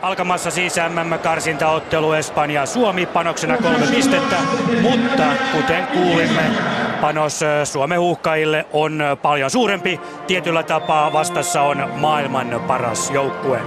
Alkamassa siis MM-karsintaottelu Espanja-Suomi, panoksena 3 pistettä, mutta kuten kuulimme, panos Suomen huuhkajille on paljon suurempi. Tietyllä tapaa vastassa on maailman paras joukkue.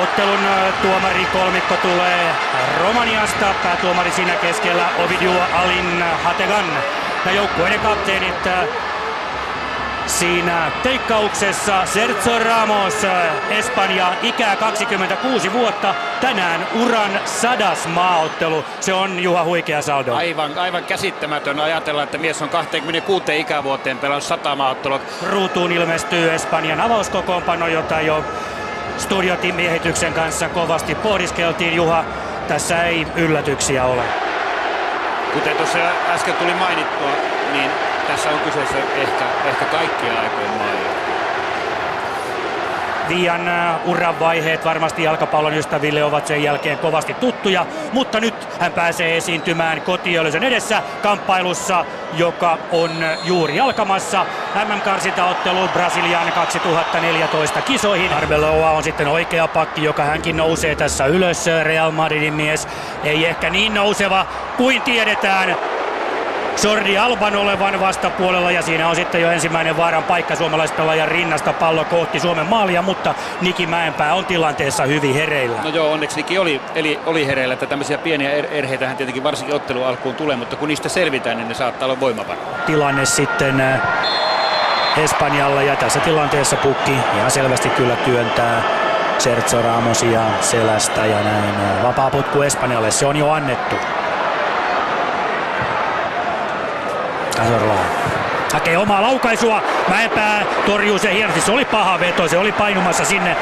Ottelun tuomari kolmikko tulee Romaniasta. Päätuomari siinä keskellä Ovidiu Alin Hategan. Ja joukkueiden kapteenit siinä teikkauksessa Sergio Ramos, Espanja, ikää 26 vuotta. Tänään uran 100. maaottelu. Se on Juha huikea saldo. Aivan käsittämätön ajatella, että mies on 26 ikävuoteen pelannut 100 maaottelua. Ruutuun ilmestyy Espanjan avauskokoonpano, jota jo studiomiehityksen kanssa kovasti pohdiskeltiin. Juha, tässä ei yllätyksiä ole. Kuten tuossa äsken tuli mainittua, niin tässä on kyseessä ehkä kaikkien aikojen maailma. Vian uran vaiheet varmasti jalkapallon ystäville ovat sen jälkeen kovasti tuttuja, mutta nyt hän pääsee esiintymään kotiyleisön edessä kamppailussa, joka on juuri alkamassa. MM-karsintaottelu Brasilian 2014 kisoihin. Arbeloa on sitten oikea pakki, joka hänkin nousee tässä ylös. Real Madridin mies ei ehkä niin nouseva kuin tiedetään Jordi Alban olevan vastapuolella, ja siinä on sitten jo ensimmäinen vaaran paikka suomalaispelaajan rinnasta, pallo kohti Suomen maalia, mutta Niki Mäenpää on tilanteessa hyvin hereillä. No joo, onneksi Niki oli hereillä, että tämmöisiä pieniä erheitähän tietenkin varsinkin ottelun alkuun tulee, mutta kun niistä selvitään, niin ne saattaa olla voimavara. Tilanne sitten Espanjalla, ja tässä tilanteessa pukki ihan selvästi kyllä työntää Sergio Ramosia selästä, ja näin vapaa potku Espanjalle, se on jo annettu. Cazorla hakee omaa laukaisua, Mäenpää torjuu se hienosti, se oli paha veto, se oli painumassa sinne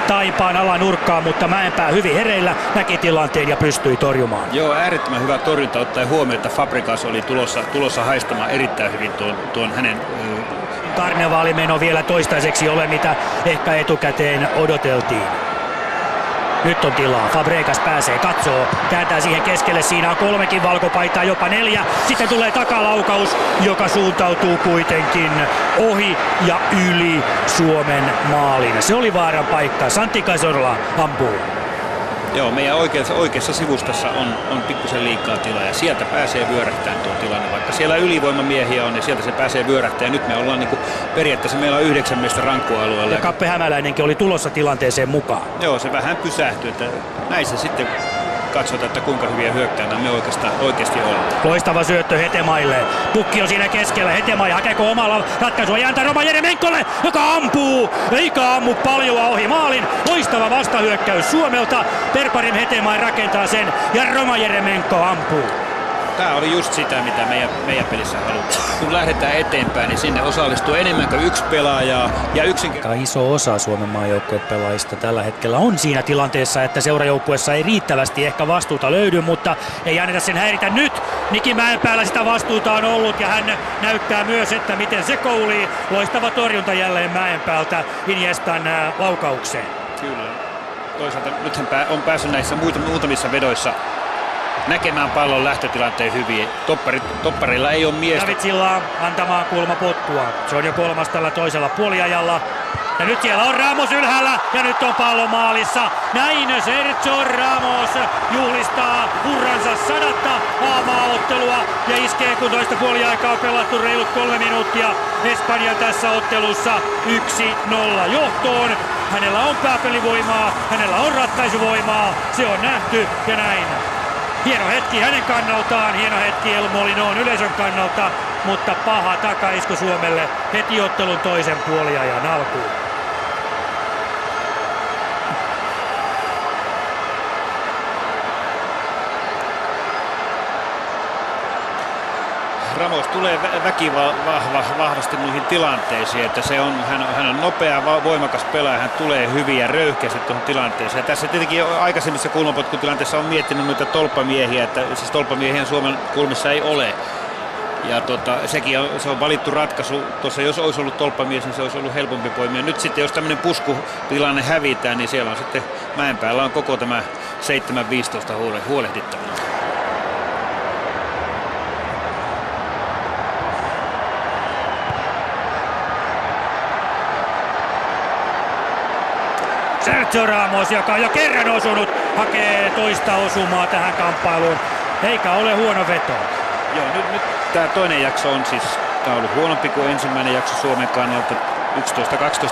taipaan alanurkkaan, mutta Mäenpää hyvin hereillä, näki tilanteen ja pystyi torjumaan. Joo, äärettömän hyvä torjunta ottaen huomioon, että Fabregas oli tulossa haistamaan erittäin hyvin tuon hänen... Karnevaalimeno vielä toistaiseksi ole, mitä ehkä etukäteen odoteltiin. Nyt on tilaa, Fabregas pääsee, katsoo, kääntää siihen keskelle, siinä on 3 valkopaitaa, jopa 4. Sitten tulee takalaukaus, joka suuntautuu kuitenkin ohi ja yli Suomen maalin. Se oli vaaran paikka, Santi Cazorla ampuu. Joo, meidän oikeassa sivustassa on pikkusen liikaa tilaa ja sieltä pääsee vyörähtämään tuo tilanne. Vaikka siellä ylivoimamiehiä on ja sieltä se pääsee vyörähtämään. Nyt me ollaan periaatteessa meillä on 9 miestä rankkualueella. Ja Kappe Hämäläinenkin oli tulossa tilanteeseen mukaan. Joo, se vähän pysähtyi, että näissä sitten katsotaan, että kuinka hyviä hyökkäänä me oikeasti ollaan. Loistava syöttö Hetemaille. Pukki on siinä keskellä. Hetemai hakeeko omalla ratkaisua jääntä Roma Jeremenkolle, joka ampuu. Eikä ammu paljoa ohi maalin. Loistava vastahyökkäys Suomelta. Perparim Hetemai rakentaa sen ja Roma Jeremenko ampuu. Tämä oli just sitä, mitä meidän pelissä halutaan. Kun lähdetään eteenpäin, niin sinne osallistuu enemmän kuin yksi pelaaja. Ja aika iso osa Suomen maajoukkueen pelaajista tällä hetkellä on siinä tilanteessa, että seurajoukkueessa ei riittävästi ehkä vastuuta löydy, mutta ei anneta sen häiritä nyt. Niki Mäenpäällä sitä vastuuta on ollut ja hän näyttää myös, että miten se koulii. Loistava torjunta jälleen Mäenpäältä Iniestan laukaukseen. Kyllä. Toisaalta nyt hän on päässyt näissä muutamissa vedoissa näkemään pallon lähtötilanteen hyvin. Topparilla ei ole miestä. David Silla antamaan kulmapotkua. Se on jo kolmas tällä toisella puoliajalla. Ja nyt siellä on Ramos ylhäällä ja nyt on pallo maalissa. Näin Sergio Ramos juhlistaa uransa 100. A-maaottelua ja iskee, kun toista puoliaikaa on pelattu reilut 3 minuuttia. Espanja tässä ottelussa 1-0 johtoon. Hänellä on pääpelivoimaa, hänellä on ratkaisuvoimaa. Se on nähty ja näin. Hieno hetki hänen kannaltaan, hieno hetki El Molinoon yleisön kannalta, mutta paha takaisku Suomelle heti ottelun toisen puoliajan alkuun. Ramos tulee vahvasti noihin tilanteisiin, että hän on nopea, voimakas pelaaja, hän tulee hyvin ja röyhkeästi tuohon tilanteeseen. Ja tässä tietenkin aikaisemmissa kulmapotkutilanteissa on miettinyt noita tolppamiehiä, että siis tolppamiehiä Suomen kulmissa ei ole. Ja se on valittu ratkaisu. Tuossa jos olisi ollut tolppamies, niin se olisi ollut helpompi poimia. Nyt sitten jos tämmöinen puskutilanne hävitään, niin siellä on sitten Mäenpäällä on koko tämä 7-15 huolehdittavana. Sergio Ramos, joka on jo kerran osunut, hakee toista osumaa tähän kamppailuun. Eikä ole huono veto. Joo, nyt tämä toinen jakso on siis, tämä on ollut huonompi kuin ensimmäinen jakso Suomen kannalta.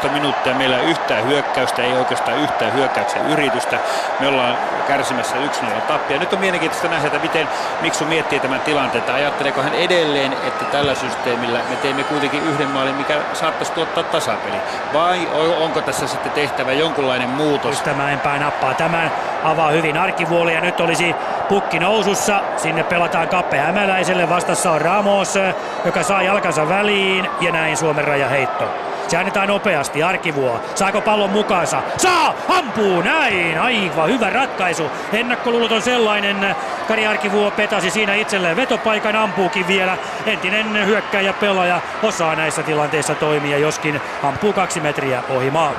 11-12 minuuttia. Meillä ei yhtään hyökkäystä, ei oikeastaan yhtään hyökkäyksen yritystä. Me ollaan kärsimässä 1-0 tappia. Nyt on mielenkiintoista nähdä, että miten Miksu miettii tämän tilanteen. Että ajatteleeko hän edelleen, että tällä systeemillä me teemme kuitenkin yhden maalin, mikä saattaisi tuottaa tasapeli. Vai onko tässä sitten tehtävä jonkunlainen muutos? Tämä enpää nappaa. Tämän avaa hyvin Arkivuoli ja nyt olisi pukki nousussa. Sinne pelataan Kappe Hämäläiselle. Vastassa on Ramos, joka saa jalkansa väliin ja näin Suomen rajaheitto. Se annetaan nopeasti, Arkivuo. Saako pallon mukaansa? Saa! Ampuu! Näin! Aivan hyvä ratkaisu. Ennakkoluulot on sellainen. Kari Arkivuo petasi siinä itselleen vetopaikan, ampuukin vielä. Entinen hyökkäjä pelaaja osaa näissä tilanteissa toimia, joskin ampuu 2 metriä ohi maan.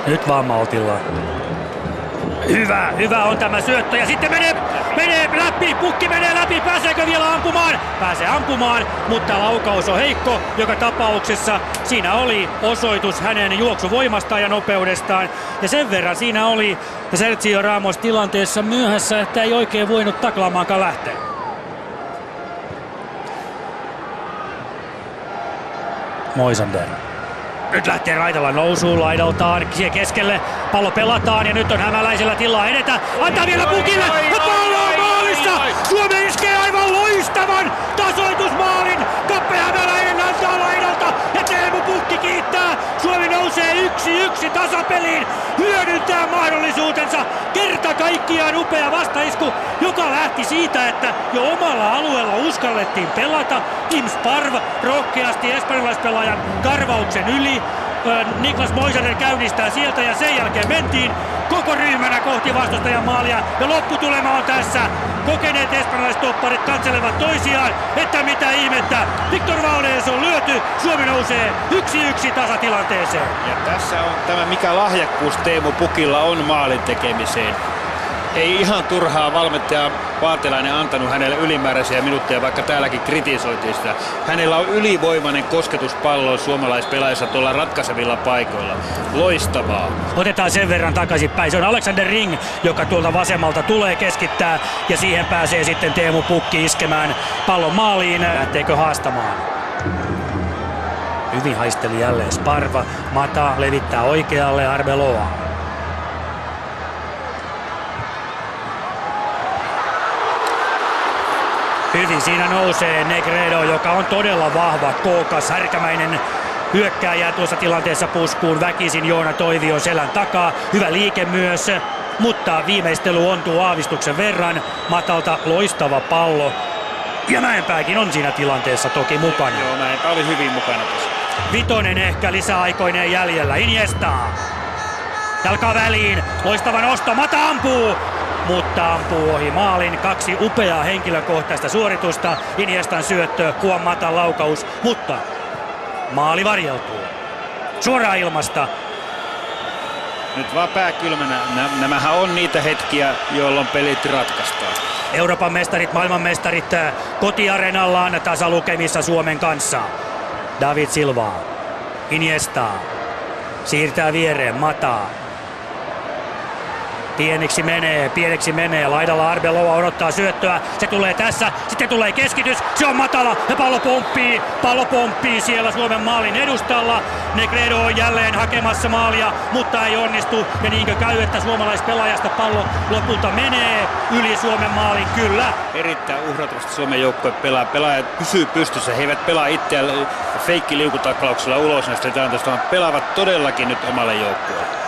Nyt vaan maltilla. Hyvä on tämä syöttö ja sitten menee läpi, pukki menee läpi, pääseekö vielä ampumaan? Pääsee ampumaan, mutta laukaus on heikko. Joka tapauksessa siinä oli osoitus hänen juoksuvoimastaan ja nopeudestaan. Ja sen verran siinä oli Sergio Ramos tilanteessa myöhässä, että ei oikein voinut taklaamaankaan lähteä. Moisander. Nyt lähtee Raitala nousuun laidaltaan, siihen keskelle, pallo pelataan ja nyt on Hämäläisellä tilaa edetä, antaa vielä pukille ja pallo on maalissa! Suomi iskee aivan loistavan tasoitusmaalin, Kappe Hämäläinen antaa laidalta ja Teemu Pukki kiittää, Suomi nousee 1-1 tasapeliin, hyödyntää mahdollisuutensa, kerta kaikkiaan upea vastaisku, joka lähti siitä, että jo omalla alueella uskallettiin pelata, Kim Sparv rohkeasti espanjalaispelaajan karvauksen yli. Niklas Moisanen käynnistää sieltä ja sen jälkeen mentiin koko ryhmänä kohti vastustajan maalia ja lopputulema on tässä. Kokeneet espanjalaistopparit katselevat toisiaan, että mitä ihmettä. Victor Valdés on lyöty, Suomi nousee 1-1 tasatilanteeseen. Ja tässä on tämä mikä lahjakkuus Teemu Pukilla on maalin tekemiseen. Ei ihan turhaa valmentaja Vaatelainen antanut hänelle ylimääräisiä minuutteja, vaikka täälläkin kritisoitiin sitä. Hänellä on ylivoimainen kosketus palloon suomalaispelaajissa tuolla ratkaisevilla paikoilla. Loistavaa. Otetaan sen verran takaisinpäin. Se on Alexander Ring, joka tuolta vasemmalta tulee keskittää ja siihen pääsee sitten Teemu Pukki iskemään pallon maaliin. Lähteekö haastamaan? Hyvin haisteli jälleen Sparva. Mata levittää oikealle Arbeloa. Hyvin siinä nousee Negredo, joka on todella vahva, kookas, härkämäinen hyökkääjä tuossa tilanteessa puskuun. Väkisin Joona Toivio selän takaa. Hyvä liike myös, mutta viimeistely ontuu aavistuksen verran. Matalta loistava pallo. Ja Mäenpääkin on siinä tilanteessa toki mukana. Joo, Mäenpää oli hyvin mukana tässä. Vitonen ehkä lisäaikoineen jäljellä. Iniesta. Jalka väliin. Loistava nosto. Mata ampuu. Mutta ampuu ohi maalin. 2 upeaa henkilökohtaista suoritusta. Iniestan syöttö. Juan Matan laukaus. Mutta maali varjeltuu. Suoraan ilmasta. Nyt vaan pää kylmänä. Nämähän on niitä hetkiä, jolloin pelit ratkaistaan. Euroopan mestarit, maailmanmestarit kotiareenallaan tasalukemissa Suomen kanssa. David Silva. Iniesta. Siirtää viereen. Mata. Pieneksi menee. Laidalla Arbeloa odottaa syöttöä. Se tulee tässä. Sitten tulee keskitys. Se on matala. Ja pallo pomppii siellä Suomen maalin edustalla. Negredo on jälleen hakemassa maalia, mutta ei onnistu. Ja niinkö käy, että suomalaispelaajasta pallo lopulta menee yli Suomen maalin? Kyllä. Erittäin uhratusti Suomen joukkue pelaa. Pelaajat pysyy pystyssä. He eivät pelaa itseään feikkiliukutaklauksella ulos näistä tilanteista, vaan pelaavat todellakin nyt omalle joukkueelle.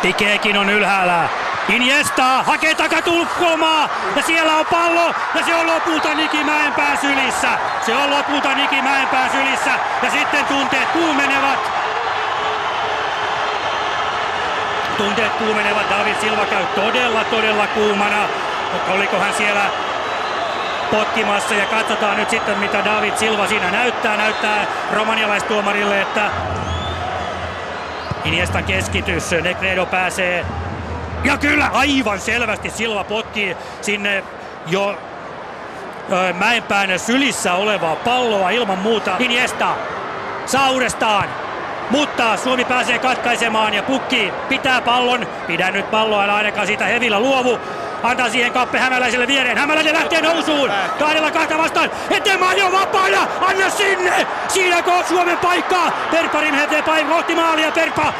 Pikeekin on ylhäällä. Iniesta hakee takatulkkomaa ja siellä on pallo ja se on lopulta Niki Mäenpään sylissä. Ja sitten tunteet kuumenevat. David Silva käy todella kuumana. Oliko hän siellä potkimassa ja katsotaan nyt sitten mitä David Silva siinä näyttää romanialaistuomarille, että Iniestan keskitys, Negredo pääsee. Ja kyllä aivan selvästi Silva potkii sinne jo Mäenpään sylissä olevaa palloa ilman muuta. Iniesta saa uudestaan, mutta Suomi pääsee katkaisemaan ja Pukki pitää pallon. Pidä nyt palloa, älä ainakaan siitä hevillä luovu. Antaa siihen Kappe Hämäläiselle viereen. Hämäläinen lähtee nousuun. 2 vastaan. Etemaa jo vapaana. Anna sinne. Siinäkö on Suomen paikkaa? Perpa rimhetee kohti maalia. Perpa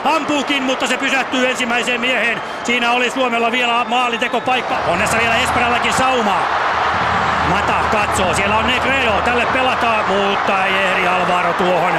ampuukin, mutta se pysähtyy ensimmäiseen mieheen. Siinä oli Suomella vielä maalintekopaikka. Onnessa vielä Esperallakin saumaa. Mata katsoo. Siellä on Negredo. Tälle pelataan, mutta ei ehdi Alvaro tuohon.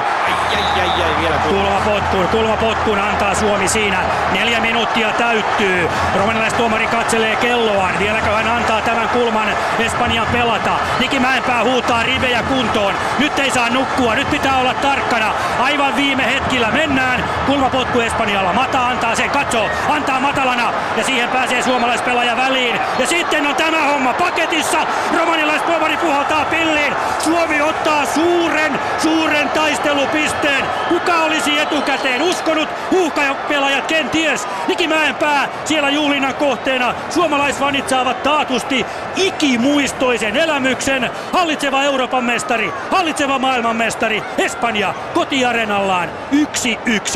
Kulmapotkuun antaa Suomi siinä. 4 minuuttia täyttyy. Romanialaistuomari katselee kelloaan. Vieläkö hän antaa tämän kulman Espanjan pelata? Niki Mäenpää huutaa rivejä kuntoon. Nyt ei saa nukkua. Nyt pitää olla tarkkana. Aivan viime hetkillä mennään. Kulmapotku Espanjalla. Mata antaa sen. Katsoo. Antaa matalana. Ja siihen pääsee suomalaispelaaja väliin. Ja sitten on tämä homma paketissa. Romanialaistuomari puhaltaa pilliin. Suomi ottaa suuren taistelupisteen. Kuka olisi etukäteen uskonut? Huuhkajapelaajat kenties. Niki Mäenpää siellä juhlinnan kohteena. Suomalaisfanit saavat taatusti ikimuistoisen elämyksen. Hallitseva Euroopan mestari, hallitseva maailmanmestari Espanja kotiareenallaan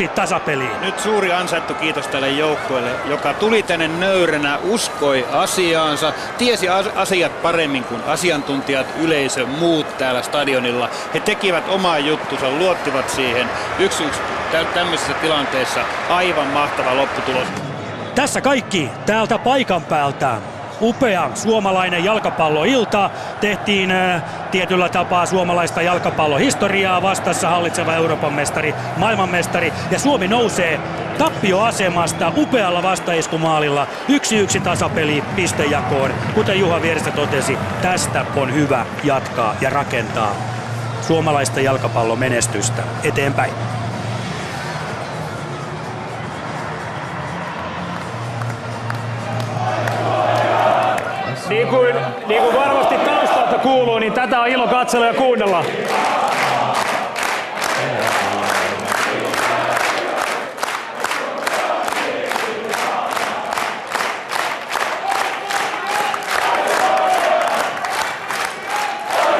1-1 tasapeliin. Nyt suuri ansaittu kiitos tälle joukkueelle, joka tuli tänne nöyränä, uskoi asiaansa, tiesi asiat paremmin kuin asiantuntijat, yleisö, muut täällä stadionilla. He tekivät omaa juttunsa, luottivat siihen. 1-1 tämmöisessä tilanteessa aivan mahtava lopputulos. Tässä kaikki täältä paikan päältä. Upea suomalainen jalkapalloilta. Tehtiin tietyllä tapaa suomalaista jalkapallohistoriaa. Vastassa hallitseva Euroopan mestari, maailmanmestari. Ja Suomi nousee tappioasemasta upealla vastaiskumaalilla. 1-1 tasapeli pistejakoon. Kuten Juha Vieristä totesi, tästä on hyvä jatkaa ja rakentaa suomalaista jalkapallomenestystä eteenpäin. Niin kuin varmasti taustalta kuuluu, niin tätä on ilo katsella ja kuunnella.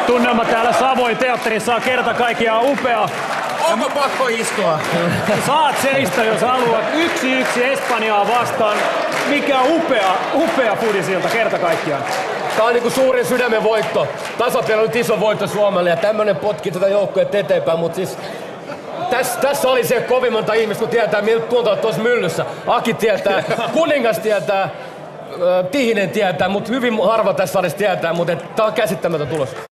Tunnelma täällä Savoin teatterissa on kerta kaikkiaan upea. Onko pakko istua? Saat seistä, jos haluat. 1-1 Espanjaa vastaan. Mikä upea fudisilta kerta kaikkiaan. Tää on niinku suurin sydämen voitto. Tasapeli on nyt iso voitto Suomelle ja tämmönen potki tätä joukkuetta eteenpäin, mut siis tässä oli se kovin monta ihmistä, kun tietää miltä tuntuu tuossa myllyssä. Aki tietää, kuningas tietää. Tihinen tietää, mutta hyvin harva tässä salissa tietää, mutta tää on käsittämätön tulos.